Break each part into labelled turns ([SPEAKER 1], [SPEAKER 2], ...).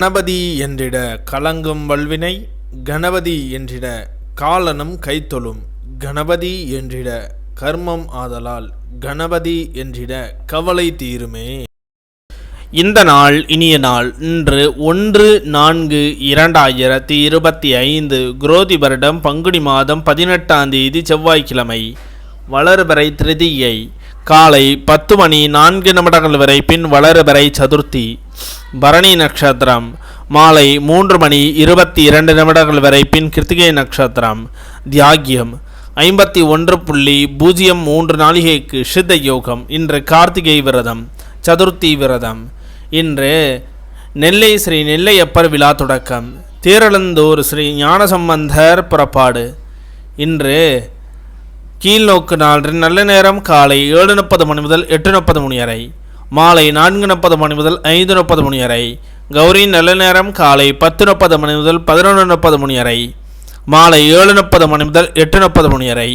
[SPEAKER 1] கணபதி என்றிட கலங்கும் வல்வினை, கணபதி என்றிட காலனும் கைத்தொழும், கணபதி என்றிட கர்மம் ஆதலால், கணபதி என்றிட கவலை தீருமே. இந்த நாள் இனிய நாள். இன்று 1/4/2025 குரோதி வருடம் பங்குனி மாதம் 18ஆம் தேதி செவ்வாய்க்கிழமை. வளர்பிறை திருதியை காலை 10:04 வரை, பின் வளர்பிறை சதுர்த்தி. பரணி நட்சத்திரம் மாலை 3:22 வரை, பின் கிருத்திகை நட்சத்திரம். தியாகியம் 51.03 நாளிகைக்கு சித்த யோகம். இன்று கார்த்திகை விரதம், சதுர்த்தி விரதம். இன்று நெல்லை ஸ்ரீ நெல்லையப்பர் விழா தொடக்கம். தேரழந்தூர் ஸ்ரீ ஞானசம்பந்தர் புறப்பாடு. இன்று கீழ்நோக்கு நாள் நல்ல நேரம் காலை 7:30 மணி முதல் 8:30 மணி வரை, மாலை 4:30 மணி முதல் 5:30 மணி வரை. கௌரி நல்ல நேரம் காலை 10:30 மணி முதல் 11:30 மணி வரை, மாலை 7:30 மணி முதல் 8:30 மணி வரை.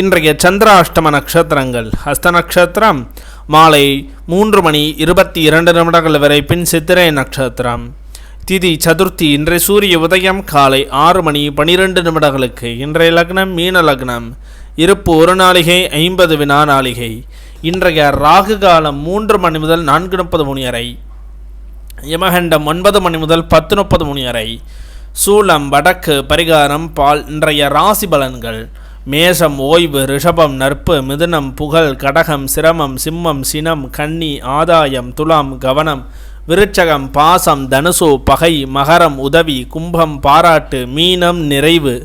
[SPEAKER 1] இன்றைய சந்திராஷ்டம நட்சத்திரங்கள்: ஹஸ்த நட்சத்திரம் மாலை 3:22 வரை, பின் சித்திரை நட்சத்திரம். திதி சதுர்த்தி. இன்றைய சூரிய உதயம் காலை 6:12 இன்றைய லக்னம் மீன லக்னம். இருப்பு 1 நாளிகை 50 வினா நாளிகை. இன்றைய ராகு காலம் 3 மணி முதல் 4:30 மணி வரை, யமகண்டம் 9 மணி முதல் 10:30 மணி வரை. சூலம் வடக்கு, பரிகாரம் பால். இன்றைய ராசி பலன்கள்: மேஷம் ஓய்வு, ரிஷபம் நற்பு, மிதுனம் புகழ், கடகம் சிரமம், சிம்மம் சினம், கன்னி ஆதாயம், துலாம் கவனம், விருச்சகம் பாசம், தனுசு பகை, மகரம் உதவி, கும்பம் பாராட்டு, மீனம் நிறைவு.